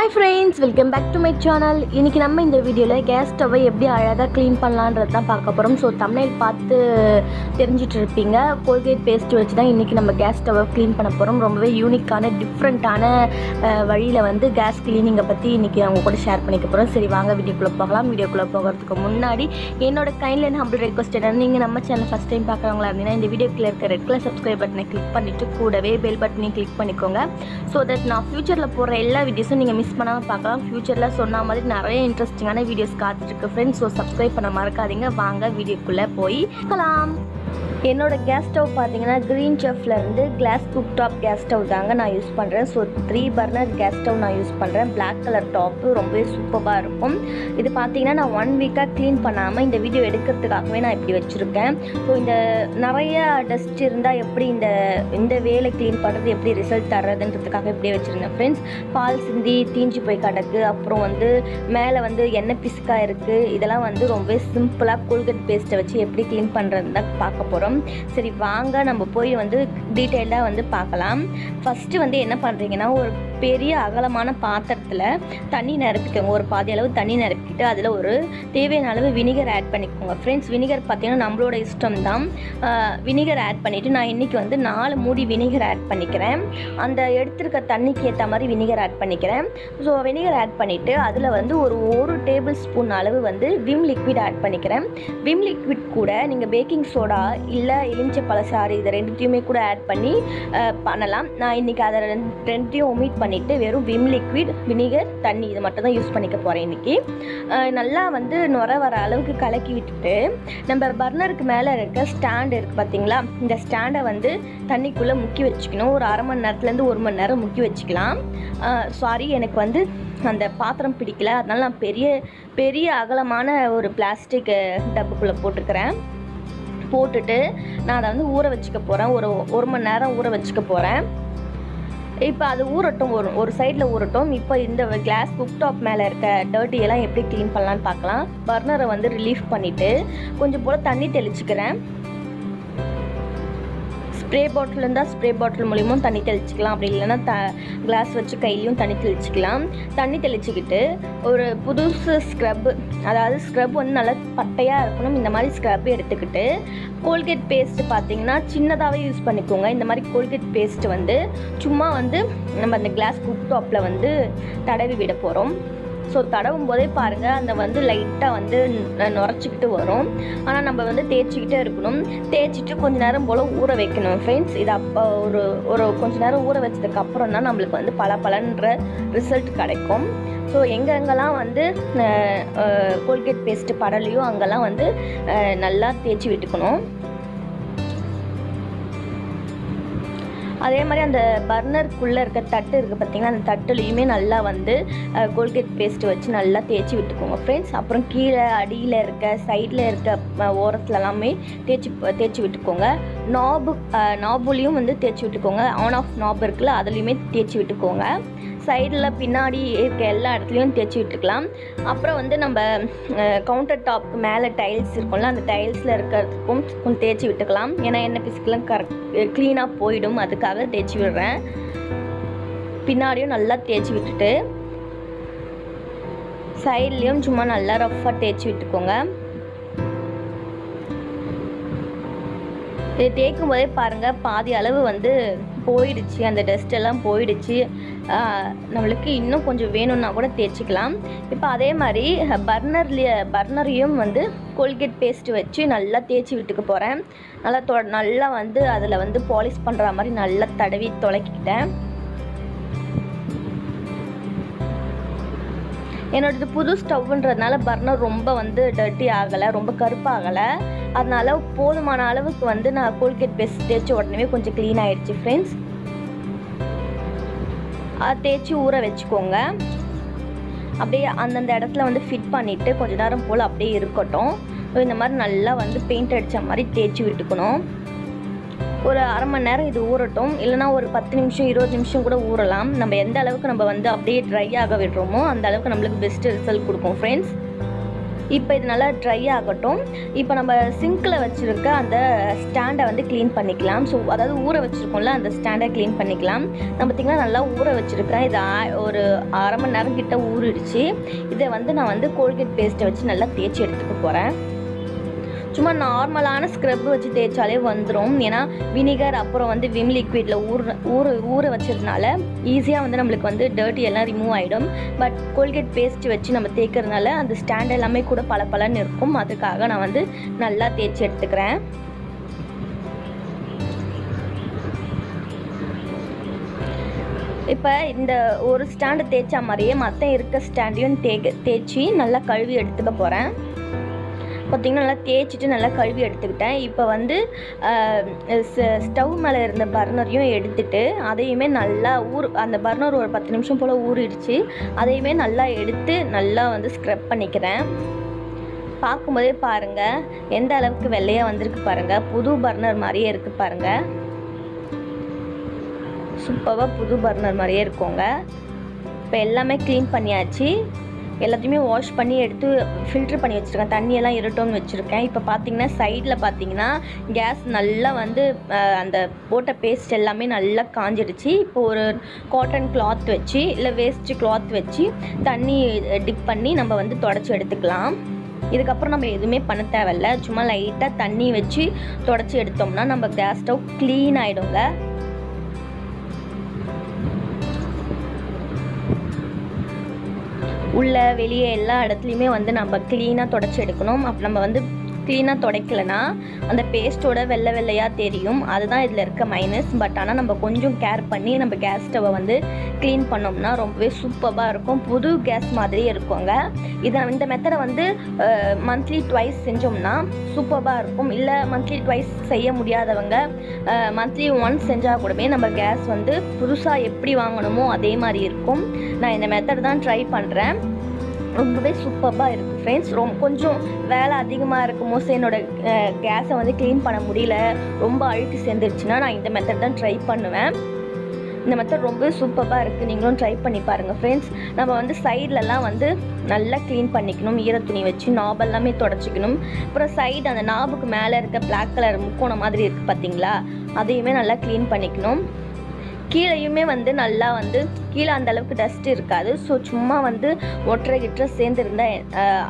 Hi friends, welcome back to my channel. இன்னைக்கு நம்ம இந்த வீடியோல கேஸ் ஸ்டவ்வை எப்படி அழகா க்ளீன் பண்ணலாம்ன்றது தான் பார்க்க போறோம். சோ thumbnail பார்த்து தெரிஞ்சிட்டு இருப்பீங்க. கோல்கேட் பேஸ்ட் வச்சு தான் இன்னைக்கு நம்ம கேஸ் ஸ்டவ்வை க்ளீன் பண்ண போறோம். ரொம்பவே யூனிக்கான டிஃபரண்டான வழியில வந்து கேஸ் க்ளீனிங்கை பத்தி இன்னைக்கு அவங்க கூட ஷேர் பண்ணிக்க போறோம். சரி வாங்க வீடியோக்குள்ள போகலாம். வீடியோக்குள்ள போகிறதுக்கு முன்னாடி என்னோட கைண்ட்லி அண்ட் ஹம்பிள் ரெக்வெஸ்ட் என்ன, நீங்க நம்ம சேனல் ஃபர்ஸ்ட் டைம் பார்க்குறவங்களா இருந்தீங்கன்னா இந்த வீடியோக்குள்ள இருக்க ரெட் கலர் சப்ஸ்கிரைப் பட்டனை கிளிக் பண்ணிட்டு கூடவே பெல் பட்டனையும் கிளிக் பண்ணிக்கோங்க. ஸோ தட் நான் ஃபியூச்சரில் போடுற எல்லா வீடியோஸும் நீங்கள் மிஸ் பண்ணாமல் பார்க்கலாம். ஃபியூச்சரில் சொன்ன மாதிரி நிறைய இன்ட்ரெஸ்டிங்கான வீடியோஸ் காத்துட்ருக்கு ஃப்ரெண்ட்ஸ். ஸோ சப்ஸ்கிரைப் பண்ண மறக்காதீங்க. வாங்க வீடியோக்குள்ளே போய் பார்க்கலாம். என்னோட கேஸ் ஸ்டவ் பார்த்தீங்கன்னா க்ரீன் செஃப்லேருந்து glass cook top gas stove தாங்க நான் யூஸ் பண்ணுறேன். ஸோ 3 பர்னர் கேஸ் ஸ்டவ் நான் யூஸ் பண்ணுறேன். பிளாக் கலர் டாப்பு ரொம்பவே சூப்பராக இருக்கும். இது பார்த்தீங்கன்னா நான் 1 வீக்காக க்ளீன் பண்ணாமல் இந்த வீடியோ எடுக்கிறதுக்காகவே நான் இப்படி வச்சுருக்கேன். ஸோ இந்த நிறைய டஸ்ட் இருந்தால் எப்படி இந்த வேலை க்ளீன் பண்ணுறது எப்படி ரிசல்ட் தர்றதுன்றதுக்காக இப்படியே வச்சுருந்தேன் ஃப்ரெண்ட்ஸ். பால் சிந்தி தீஞ்சு போய் கிடக்கு, அப்புறம் வந்து மேலே வந்து எண்ணெய் பிசுக்காக இருக்குது. இதெல்லாம் வந்து ரொம்பவே சிம்பிளாக கோல்கேட் பேஸ்ட்டை வச்சு எப்படி க்ளீன் பண்ணுறது தான் பார்க்க போகிறோம். சரி வாங்க நம்ம போய் வந்து டீட்டெயிலாக வந்து பார்க்கலாம். ஃபஸ்ட்டு வந்து என்ன பண்ணுறீங்கன்னா, ஒரு பெரிய அகலமான பாத்திரத்தில் தண்ணி நிரப்பிக்கோங்க. ஒரு பாதி அளவு தண்ணி நிரப்பிட்டு அதில் ஒரு தேவையான அளவு வினிகர் ஆட் பண்ணிக்கோங்க ஃப்ரெண்ட்ஸ். வினிகர் பார்த்தீங்கன்னா நம்மளோட இஷ்டம் தான். வினிகர் ஆட் பண்ணிவிட்டு நான் இன்றைக்கி வந்து 4 மூடி வினிகர் ஆட் பண்ணிக்கிறேன். அந்த எடுத்துருக்க தண்ணிக்கு ஏற்ற மாதிரி வினிகர் ஆட் பண்ணிக்கிறேன். ஸோ வினிகர் ஆட் பண்ணிவிட்டு அதில் வந்து ஒரு டேபிள் ஸ்பூன் அளவு வந்து விம் லிக்விட் ஆட் பண்ணிக்கிறேன். விம் லிக்விட் கூட நீங்கள் பேக்கிங் சோடா இல்லை எலுமிச்சை பழச்சாறு இதை ரெண்டுத்தையுமே கூட ஆட் பண்ணி பண்ணலாம். நான் இன்றைக்கி அதை ரெண்டுத்தையும் ஒமிட் பண்ணிவிட்டு வெறும் விம் லிக்விட், வினிகர், தண்ணி இது மட்டும் தான் யூஸ் பண்ணிக்க போகிறேன் இன்றைக்கி. நல்லா வந்து நுர வர அளவுக்கு கலக்கி விட்டுட்டு நம்ம பர்னருக்கு மேலே இருக்க ஸ்டாண்டு இருக்குது பார்த்தீங்களா, இந்த ஸ்டாண்டை வந்து தண்ணிக்குள்ளே முக்கி வச்சுக்கணும். ஒரு அரை மணி நேரத்துலேருந்து 1 மணி நேரம் முக்கி வச்சுக்கலாம். சாரி, எனக்கு வந்து அந்த பாத்திரம் பிடிக்கல, அதனால் நான் பெரிய அகலமான ஒரு பிளாஸ்டிக் டப்புக்குள்ளே போட்டுட்டு நான் அதை வந்து ஊற வச்சுக்க போகிறேன். ஒரு மணி நேரம் ஊற வச்சுக்க போகிறேன். இப்போ அது ஊறட்டும், ஒரு சைடில் ஊறட்டும். இப்போ இந்த கிளாஸ் குக் டாப் மேலே இருக்க டர்ட்டியெல்லாம் எப்படி க்ளீன் பண்ணலான்னு பார்க்கலாம். பர்னரை வந்து ரிலீஃப் பண்ணிவிட்டு கொஞ்சம் போல் தண்ணி தெளிச்சுக்கிறேன். ஸ்ப்ரே பாட்டில் இருந்தால் ஸ்ப்ரே பாட்டில் மூலியமும் தண்ணி தெளிச்சிக்கலாம். அப்படி இல்லைன்னா கிளாஸ் வச்சு கையிலையும் தண்ணி தெளிச்சிக்கலாம். தண்ணி தெளிச்சுக்கிட்டு ஒரு புதுசு ஸ்க்ரப்பு, அதாவது ஸ்க்ரப் வந்து நல்லா பட்டையாக இருக்கணும். இந்த மாதிரி ஸ்க்ரப் எடுத்துக்கிட்டு கோல்கேட் பேஸ்ட்டு பார்த்தீங்கன்னா சின்னதாகவே யூஸ் பண்ணிக்கோங்க. இந்த மாதிரி கோல்கேட் பேஸ்ட்டு வந்து சும்மா வந்து நம்ம அந்த கிளாஸ் குக் டாப்பில் வந்து தடவி விட போகிறோம். ஸோ தடவும் போதே பாருங்கள், அந்த வந்து லைட்டாக வந்து நுரைச்சிக்கிட்டு வரும். ஆனால் நம்ம வந்து தேய்ச்சிக்கிட்டே இருக்கணும். தேய்ச்சிட்டு கொஞ்சம் நேரம் போல் ஊற வைக்கணும் ஃப்ரெண்ட்ஸ். இது அப்போ ஒரு கொஞ்சம் நேரம் ஊற வச்சதுக்கப்புறம் தான் நம்மளுக்கு வந்து பலன்ற ரிசல்ட் கிடைக்கும். ஸோ எங்கெங்கெல்லாம் வந்து கோல்கேட் பேஸ்ட்டு படலையோ அங்கெல்லாம் வந்து நல்லா தேய்ச்சி விட்டுக்கணும். அதே மாதிரி அந்த பர்னருக்குள்ளே இருக்க தட்டு இருக்குது பார்த்தீங்கன்னா, அந்த தட்டுலேயுமே நல்லா வந்து கோல்கேட் பேஸ்ட்டு வச்சு நல்லா தேய்ச்சி விட்டுக்கோங்க ஃப்ரெண்ட்ஸ். அப்புறம் கீழே அடியில் இருக்க சைடில் இருக்க ஓரத்தில் எல்லாமே தேய்ச்சி விட்டுக்கோங்க. நாபுலேயும் வந்து தேய்ச்சி விட்டுக்கோங்க. ஆன் ஆஃப் நாப் இருக்குல்ல, அதுலேயுமே தேய்ச்சி விட்டுக்கோங்க. சைடில் பின்னாடி இருக்க எல்லா இடத்துலையும் தேய்ச்சி விட்டுக்கலாம். அப்புறம் வந்து நம்ம கவுண்டர் டாப்க்கு மேலே டைல்ஸ் இருக்கும்ல, அந்த டைல்ஸில் இருக்கிறதுக்கும் கொஞ்சம் தேய்ச்சி விட்டுக்கலாம். ஏன்னா எண்ணெய் பிசுக்கெல்லாம் க்ளீனாக போயிடும், அதுக்காக தேய்ச்சி விடுறேன். பின்னாடியும் நல்லா தேய்ச்சி விட்டுட்டு சைட்லேயும் சும்மா நல்லா ரஃப்பாக தேய்ச்சி விட்டுக்கோங்க. இது தேய்க்கும் போதே பாருங்கள் பாதி அளவு வந்து போயிடுச்சு, அந்த டஸ்ட் எல்லாம் போயிடுச்சு. நம்மளுக்கு இன்னும் கொஞ்சம் வேணும்னா கூட தேய்ச்சிக்கலாம். இப்போ அதே மாதிரி பர்னரையும் வந்து கோல்கேட் பேஸ்ட்டு வச்சு நல்லா தேய்ச்சி விட்டுக்க போகிறேன். நல்லா வந்து அதில் வந்து பாலிஷ் பண்ணுற மாதிரி நல்லா தடவி துளக்கிக்கிட்டேன். என்னோடது புது ஸ்டவ்ன்றதுனால பர்னர் ரொம்ப வந்து டர்ட்டி ஆகலை, ரொம்ப கருப்பாகலை. அதனால போதுமான அளவுக்கு வந்து நான் கோல்கேட் பேஸ்ட் தேய்ச்சி உடனே கொஞ்சம் க்ளீன் ஆகிடுச்சு ஃப்ரெண்ட்ஸ். அதை தேய்ச்சி ஊற வச்சுக்கோங்க. அப்படியே அந்தந்த இடத்துல வந்து ஃபிட் பண்ணிவிட்டு கொஞ்ச நேரம் போல் அப்படியே இருக்கட்டும். இந்த மாதிரி நல்லா வந்து பெயிண்ட் அடித்த மாதிரி தேய்ச்சி விட்டுக்கணும். ஒரு அரை மணி நேரம் இது ஊறட்டும், இல்லைனா ஒரு 10 நிமிஷம் 20 நிமிஷம் கூட ஊறலாம். நம்ம எந்த அளவுக்கு நம்ம வந்து அப்படியே ட்ரை ஆக விடுறோமோ அந்த அளவுக்கு நம்மளுக்கு பெஸ்ட்டு ரிசல்ட் கொடுக்கும் ஃப்ரெண்ட்ஸ். இப்போ இது நல்லா ட்ரை ஆகட்டும். இப்போ நம்ம சிங்கில் வச்சுருக்க அந்த ஸ்டாண்டை வந்து க்ளீன் பண்ணிக்கலாம். ஸோ அதாவது ஊற வச்சுருக்கோம்ல அந்த ஸ்டாண்டை க்ளீன் பண்ணிக்கலாம். நான் பார்த்திங்கன்னா நல்லா ஊற வச்சுருக்கேன். இது ஒரு அரை மணி நேரம் கிட்ட ஊறிடுச்சு. இதை வந்து நான் வந்து கோல்கேட் பேஸ்ட்டை வச்சு நல்லா தேய்ச்சி எடுத்துக்க போகிறேன். சும்மா நார்மலான ஸ்க்ரப் வச்சு தேய்ச்சாலே வந்துடும். ஏன்னா வினிகர் அப்புறம் வந்து விம் லிக்விடில் ஊற வச்சதுனால ஈஸியாக வந்து நம்மளுக்கு வந்து டர்ட்டி எல்லாம் ரிமூவ் ஆகிடும். பட் கோல்கேட் பேஸ்ட் வச்சு நம்ம தேய்க்கிறதுனால அந்த ஸ்டாண்ட் எல்லாமே கூட பளபளன்னு இருக்கும். அதுக்காக நான் வந்து நல்லா தேய்ச்சி எடுத்துக்கிறேன். இப்போ இந்த ஒரு ஸ்டாண்டு தேய்ச்சா மாதிரியே மற்ற இருக்க ஸ்டாண்டையும் தேய்ச்சி நல்லா கழுவி எடுத்துக்க போகிறேன். பார்த்திங்கன்னா நல்லா தேய்ச்சிட்டு நல்லா கழுவி எடுத்துக்கிட்டேன். இப்போ வந்து ஸ்டவ் மேலே இருந்த பர்னரையும் எடுத்துட்டு அதையுமே நல்லா அந்த பர்னர் ஒரு 10 நிமிஷம் போல் ஊறிடுச்சு. அதையுமே நல்லா எடுத்து நல்லா வந்து ஸ்க்ரப் பண்ணிக்கிறேன். பார்க்கும்போதே பாருங்கள் எந்த அளவுக்கு வெள்ளையாக வந்திருக்கு பாருங்கள். புது பர்னர் மாதிரியே இருக்குது பாருங்கள். சூப்பராக புது பர்னர் மாதிரியே இருக்குங்க. இப்போ எல்லாமே க்ளீன் பண்ணியாச்சு. எல்லாத்தையுமே வாஷ் பண்ணி எடுத்து ஃபில்ட்ரு பண்ணி வச்சுருக்கேன். தண்ணியெல்லாம் இருட்டோன்னு வச்சுருக்கேன். இப்போ பார்த்தீங்கன்னா சைடில் பார்த்தீங்கன்னா கேஸ் நல்லா வந்து அந்த போட்ட பேஸ்ட் எல்லாமே நல்லா காஞ்சிடுச்சு. இப்போ ஒரு காட்டன் கிளாத் வச்சு இல்லை வேஸ்ட்டு கிளாத் வச்சு தண்ணி டிப் பண்ணி நம்ம வந்து தொடச்சி எடுத்துக்கலாம். இதுக்கப்புறம் நம்ம எதுவுமே பண்ண தேவையில்ல. சும்மா லைட்டாக தண்ணி வச்சு தொடச்சி எடுத்தோம்னா நம்ம கேஸ் ஸ்டவ் க்ளீன் ஆகிடுங்க. உள்ள வெளியே எல்லா இடத்துலையுமே வந்து நம்ம க்ளீனாக தொடச்சி எடுக்கணும். அப்போ நம்ம வந்து க்ளீனாக துடைக்கலைன்னா அந்த பேஸ்ட்டோட வெள்ளையாக தெரியும். அதுதான் இதில் இருக்க மைனஸ். பட் ஆனால் நம்ம கொஞ்சம் கேர் பண்ணி நம்ம கேஸ் ஸ்டவ்வை வந்து க்ளீன் பண்ணோம்னா ரொம்பவே சூப்பராக இருக்கும். புது கேஸ் மாதிரியே இருக்குங்க. இந்த மெத்தடை வந்து மந்த்லி ட்வைஸ் செஞ்சோம்னா சூப்பராக இருக்கும். இல்லை மந்த்லி ட்வைஸ் செய்ய முடியாதவங்க மந்த்லி ஒன்ஸ் செஞ்சால் கூடவே நம்ம கேஸ் வந்து புதுசாக எப்படி வாங்கணுமோ அதே மாதிரி இருக்கும். நான் இந்த மெத்தட் தான் ட்ரை பண்ணுறேன். ரொம்பவே சூப்பராக இருக்குது ஃப்ரெண்ட்ஸ். கொஞ்சம் வேலை அதிகமாக இருக்கும் போது என்னோடய கேஸை வந்து க்ளீன் பண்ண முடியல, ரொம்ப அழுக்கு சேர்ந்துருச்சுன்னா நான் இந்த மெத்தட் தான் ட்ரை பண்ணுவேன். இந்த மெத்தட் ரொம்பவே சூப்பராக இருக்குது. நீங்களும் ட்ரை பண்ணி பாருங்கள் ஃப்ரெண்ட்ஸ். நம்ம வந்து சைட்லலாம் வந்து நல்லா க்ளீன் பண்ணிக்கணும். ஈரத்துணி வச்சு நாப் எல்லாமே தொடச்சிக்கணும். அப்புறம் சைடு அந்த நாபுக்கு மேலே இருக்க பிளாக் கலர் முக்கோணம் மாதிரி இருக்குது பார்த்தீங்களா, அதையுமே நல்லா க்ளீன் பண்ணிக்கணும். கீழேயுமே வந்து நல்லா வந்து கீழே அந்த அளவுக்கு டஸ்ட் இருக்காது. ஸோ சும்மா வந்து ஒற்றை சேர்ந்துருந்தேன்.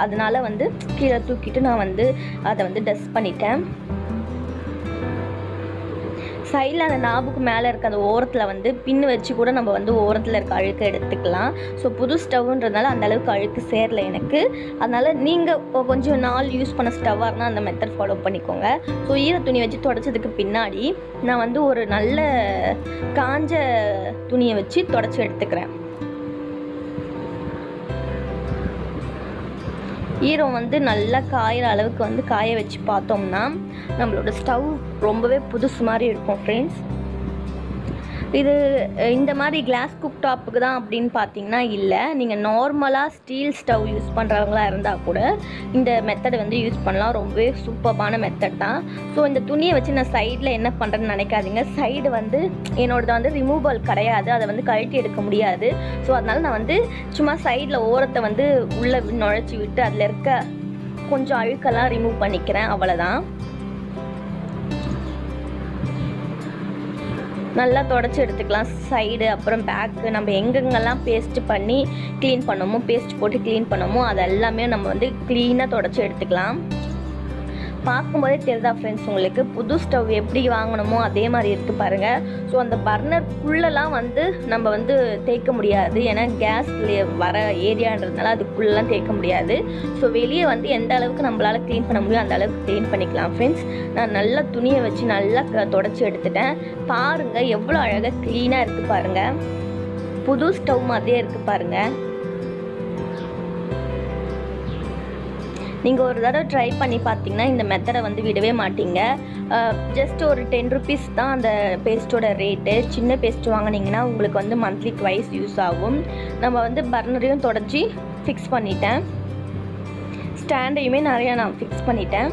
அதனால வந்து கீழே தூக்கிட்டு நான் வந்து அதை வந்து டஸ்ட் பண்ணிட்டேன். சைடில் அந்த நாபுக்கு மேலே இருக்க அந்த ஓரத்தில் வந்து பின்னு வச்சு கூட நம்ம வந்து ஓரத்தில் இருக்க அழுக்க எடுத்துக்கலாம். ஸோ புது ஸ்டவ்ன்றதுனால அந்தளவுக்கு அழுக்கு சேரலை எனக்கு. அதனால் நீங்கள் கொஞ்சம் நாள் யூஸ் பண்ண ஸ்டவ்வாக இருந்தால் அந்த மெத்தட் ஃபாலோ பண்ணிக்கோங்க. ஸோ ஈரத்துணி வச்சு தொடச்சதுக்கு பின்னாடி நான் வந்து ஒரு நல்ல காஞ்ச துணியை வச்சு தொடச்சி எடுத்துக்கிறேன். ஈரம் வந்து நல்லா காயிற அளவுக்கு வந்து காய வச்சு பார்த்தோம்னா நம்மளோட ஸ்டவ் ரொம்பவே புதுசு மாதிரி இருக்கும் ஃப்ரெண்ட்ஸ். இது இந்த மாதிரி கிளாஸ் குக் டாப்புக்கு தான் அப்படின்னு பார்த்தீங்கன்னா இல்லை. நீங்கள் நார்மலாக ஸ்டீல் ஸ்டவ் யூஸ் பண்ணுறவங்களா இருந்தால் கூட இந்த மெத்தடை வந்து யூஸ் பண்ணலாம். ரொம்பவே சூப்பரான மெத்தட் தான். ஸோ இந்த துணியை வச்சு நான் சைடில் என்ன பண்ணுறேன்னு நினைக்காதீங்க. சைடு வந்து என்னோடது வந்து ரிமூவல் கிடையாது, அதை வந்து கழட்டி எடுக்க முடியாது. ஸோ அதனால் நான் வந்து சும்மா சைடில் ஓரத்தை வந்து உள்ளே நுழைச்சி விட்டு அதில் இருக்க கொஞ்சம் அழுக்கெல்லாம் ரிமூவ் பண்ணிக்கிறேன், அவ்வளோதான். நல்லா தொடச்சி எடுத்துக்கலாம் சைடு அப்புறம் பேக்கு. நம்ம எங்கெங்கெல்லாம் பேஸ்ட் பண்ணி க்ளீன் பண்ணோமோ, பேஸ்ட் போட்டு க்ளீன் பண்ணோமோ அது எல்லாமே நம்ம வந்து க்ளீனாக தொடச்சி எடுத்துக்கலாம். பார்க்கும்போதே தெரியுதா ஃப்ரெண்ட்ஸ் உங்களுக்கு புது ஸ்டவ் எப்படி வாங்கணுமோ அதே மாதிரி இருக்குது பாருங்கள். ஸோ அந்த பர்னருக்குள்ளெல்லாம் வந்து நம்ம வந்து தேய்க்க முடியாது, ஏன்னா கேஸ் வர ஏரியான்றதுனால அதுக்குள்ளெலாம் தேய்க்க முடியாது. ஸோ வெளியே வந்து எந்த அளவுக்கு நம்மளால் க்ளீன் பண்ண முடியும் அந்த அளவுக்கு க்ளீன் பண்ணிக்கலாம் ஃப்ரெண்ட்ஸ். நான் நல்லா துணியை வச்சு நல்லா தொடச்சி எடுத்துட்டேன். பாருங்கள் எவ்வளோ அழகாக க்ளீனாக இருக்குது பாருங்கள். புது ஸ்டவ் மாதிரியே இருக்குது பாருங்கள். நீங்கள் ஒரு தடவை ட்ரை பண்ணி பார்த்தீங்கன்னா இந்த மெத்தடை வந்து விடவே மாட்டீங்க. ஜஸ்ட் ஒரு 10 ருபீஸ் தான் அந்த பேஸ்ட்டோட ரேட்டு. சின்ன பேஸ்ட் வாங்கினீங்கன்னா உங்களுக்கு வந்து மந்த்லி ட்வைஸ் யூஸ் ஆகும். நம்ம வந்து பர்னரையும் தொடச்சி ஃபிக்ஸ் பண்ணிட்டேன். ஸ்டாண்டையுமே நிறையா நான் ஃபிக்ஸ் பண்ணிட்டேன்.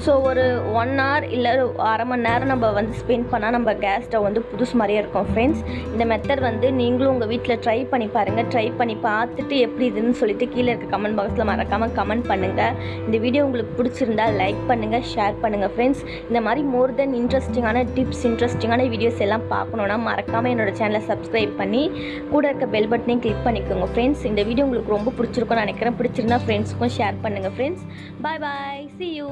ஸோ ஒரு 1 hour இல்லை அரை மணி நேரம் நம்ம வந்து ஸ்பெண்ட் பண்ணால் நம்ம கேஸ் ஸ்டவ் வந்து புதுசு மாதிரியே இருக்கும் ஃப்ரெண்ட்ஸ். இந்த மெத்தட் வந்து நீங்களும் உங்கள் வீட்டில் ட்ரை பண்ணி பாருங்கள். ட்ரை பண்ணி பார்த்துட்டு எப்படி இதுன்னு சொல்லிட்டு கீழே இருக்க கமெண்ட் பாக்ஸில் மறக்காமல் கமெண்ட் பண்ணுங்கள். இந்த வீடியோ உங்களுக்கு பிடிச்சிருந்தால் லைக் பண்ணுங்கள், ஷேர் பண்ணுங்கள் ஃப்ரெண்ட்ஸ். இந்த மாதிரி மோர் தென் இன்ட்ரெஸ்டிங்கான டிப்ஸ், இன்ட்ரெஸ்டிங்கான வீடியோஸ் எல்லாம் பார்க்கணுன்னா மறக்காமல் என்னோடய சேனலை சப்ஸ்கிரைப் பண்ணி கூட இருக்க பெல் பட்டனையும் கிளிக் பண்ணிக்கோங்க ஃப்ரெண்ட்ஸ். இந்த வீடியோ உங்களுக்கு ரொம்ப பிடிச்சிருக்கும்னு நினைக்கிறேன். பிடிச்சிருந்தா ஃப்ரெண்ட்ஸுக்கும் ஷேர் பண்ணுங்கள் friends. Bye bye, see you.